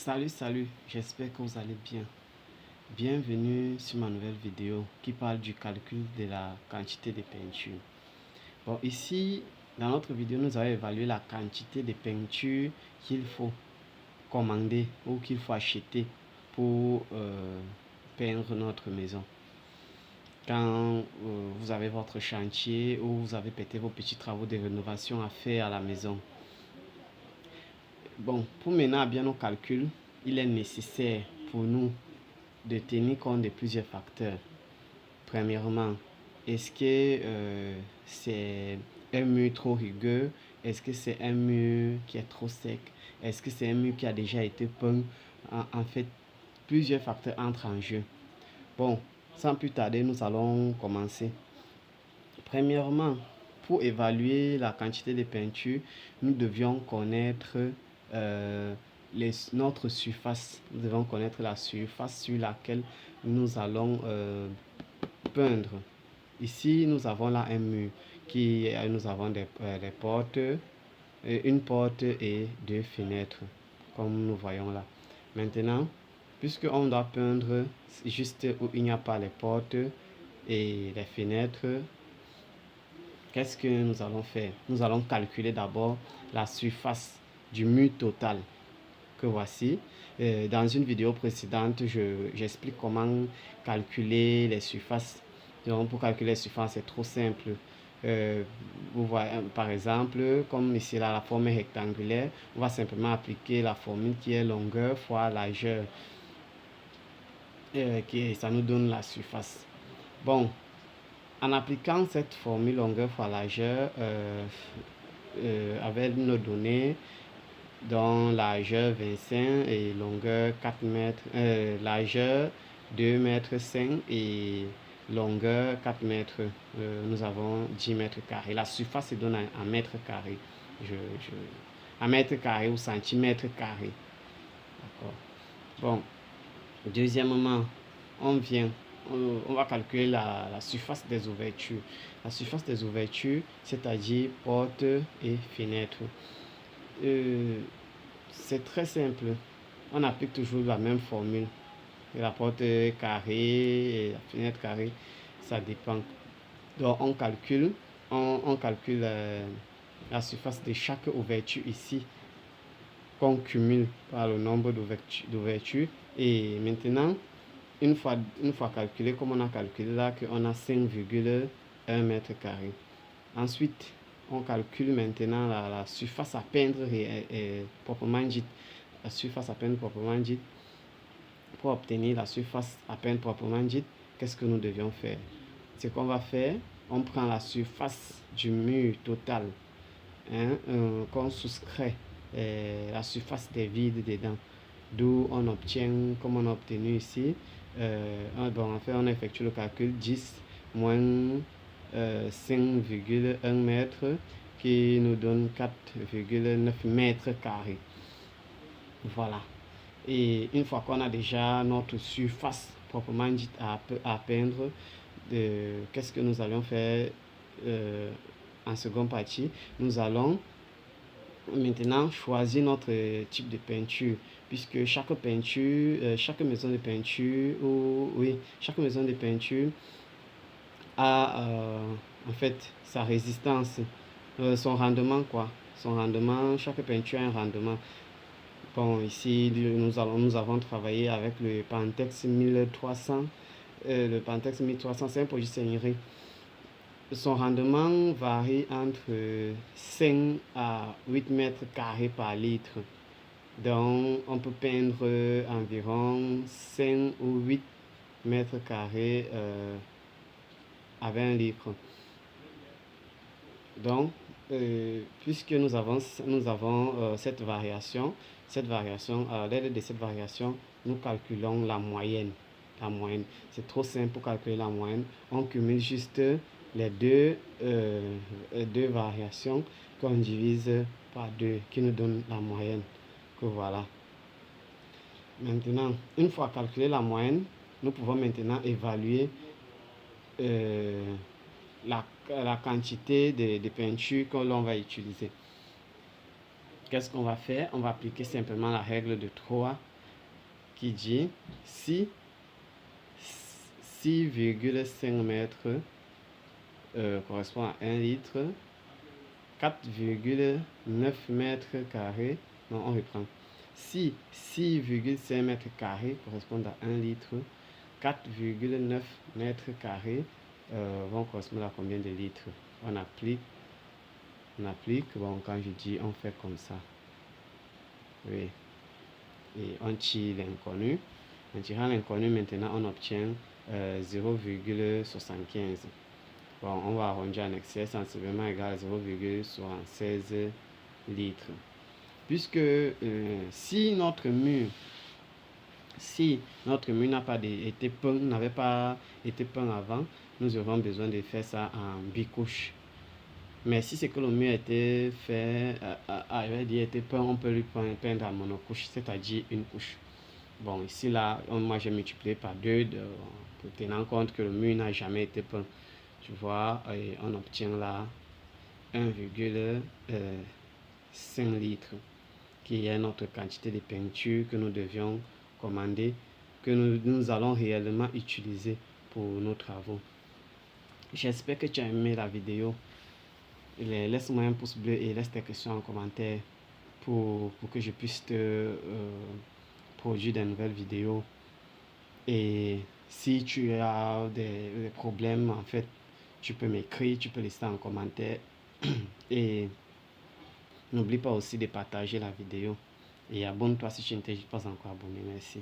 Salut, j'espère que vous allez bien. Bienvenue sur ma nouvelle vidéo qui parle du calcul de la quantité de peinture. Bon, ici, dans notre vidéo, nous allons évaluer la quantité de peinture qu'il faut commander ou qu'il faut acheter pour peindre notre maison. Quand vous avez votre chantier ou vous avez peut-être vos petits travaux de rénovation à faire à la maison. Bon, pour mener à bien nos calculs, il est nécessaire pour nous de tenir compte de plusieurs facteurs. Premièrement, est-ce que c'est un mur trop rugueux? Est-ce que c'est un mur qui est trop sec? Est-ce que c'est un mur qui a déjà été peint? En fait, plusieurs facteurs entrent en jeu. Bon, sans plus tarder, nous allons commencer. Premièrement, pour évaluer la quantité de peinture, nous devions connaître notre surface. Nous devons connaître la surface sur laquelle nous allons peindre. Ici, nous avons là un mur nous avons des portes, une porte et deux fenêtres, comme nous voyons là. Maintenant, puisque on doit peindre juste où il n'y a pas les portes et les fenêtres, qu'est-ce que nous allons faire? Nous allons calculer d'abord la surface du mur total que voici. Dans une vidéo précédente, j'explique comment calculer les surfaces. Donc, pour calculer les surfaces, c'est trop simple. Vous voyez, par exemple, comme ici là, la forme est rectangulaire, on va simplement appliquer la formule qui est longueur fois largeur. Ça nous donne la surface. Bon, en appliquant cette formule longueur fois largeur avec nos données, dont largeur 25 et longueur 4 mètres, largeur 2 mètres 5 et longueur 4 mètres, nous avons 10 mètres carrés. La surface se donne en mètres carrés, en mètres carrés ou centimètres carrés. D'accord. Bon, deuxièmement, on va calculer la surface des ouvertures. La surface des ouvertures, c'est-à-dire portes et fenêtres. C'est très simple. On applique toujours la même formule. La porte carrée et la fenêtre carrée, ça dépend. Donc on calcule la surface de chaque ouverture ici, qu'on cumule par le nombre d'ouvertures. Et maintenant, une fois calculé, comme on a calculé là, qu'on a 5,1 mètre carré. Ensuite, on calcule maintenant la surface à peindre proprement dite. La surface à peindre proprement dite. Pour obtenir la surface à peindre proprement dite, qu'est-ce que nous devions faire? Ce qu'on va faire, on prend la surface du mur total, qu'on soustrait la surface des vides dedans. D'où on obtient, comme on a obtenu ici, on effectue le calcul 10 moins 5,1 mètres qui nous donne 4,9 mètres carrés. Voilà. Et une fois qu'on a déjà notre surface proprement dite à peindre, qu'est-ce que nous allons faire en seconde partie? Nous allons maintenant choisir notre type de peinture, puisque chaque maison de peinture, chaque maison de peinture a en fait sa résistance, son rendement quoi. Chaque peinture a un rendement. Bon, ici nous avons travaillé avec le Pantex 1300. Le Pantex 1300, c'est un produit scénique. Son rendement varie entre 5 à 8 mètres carrés par litre. Donc, on peut peindre environ 5 ou 8 mètres carrés à 20 litres. Donc, puisque nous avons cette variation, à l'aide de cette variation, nous calculons la moyenne. C'est trop simple pour calculer la moyenne. On cumule juste les deux variations qu'on divise par 2, qui nous donne la moyenne. Que voilà. Maintenant, une fois calculé la moyenne, nous pouvons maintenant évaluer la quantité de peinture que l'on va utiliser. Qu'est-ce qu'on va faire? On va appliquer simplement la règle de 3 qui dit si 6,5 mètres correspond à 1 litre, 4,9 mètres carrés, non, on reprend. Si 6,5 mètres carrés correspondent à 1 litre, 4,9 mètres carrés vont correspondre à combien de litres? On applique, bon, quand je dis on fait comme ça, oui, et on tire l'inconnu. En tirant l'inconnu, maintenant on obtient 0,75. Bon, on va arrondir en excès, sensiblement égal à 0,76 litres. Puisque si notre mur n'a pas été peint, n'avait pas été peint avant, nous aurons besoin de faire ça en bicouche. Mais si c'est que le mur a été fait, été peint, on peut lui peindre en monocouche, c'est-à-dire une couche. Bon, ici, là, moi j'ai multiplié par 2 pour tenir compte que le mur n'a jamais été peint. Tu vois, et on obtient là 1,5 litres, qui est notre quantité de peinture que nous devions commander, que nous allons réellement utiliser pour nos travaux. J'espère que tu as aimé la vidéo. Laisse-moi un pouce bleu et laisse tes questions en commentaire pour que je puisse te produire de nouvelles vidéos. Et si tu as des problèmes, en fait, tu peux m'écrire, tu peux laisser en commentaire. Et n'oublie pas aussi de partager la vidéo. Et abonne-toi si tu n'es pas encore abonné. Merci.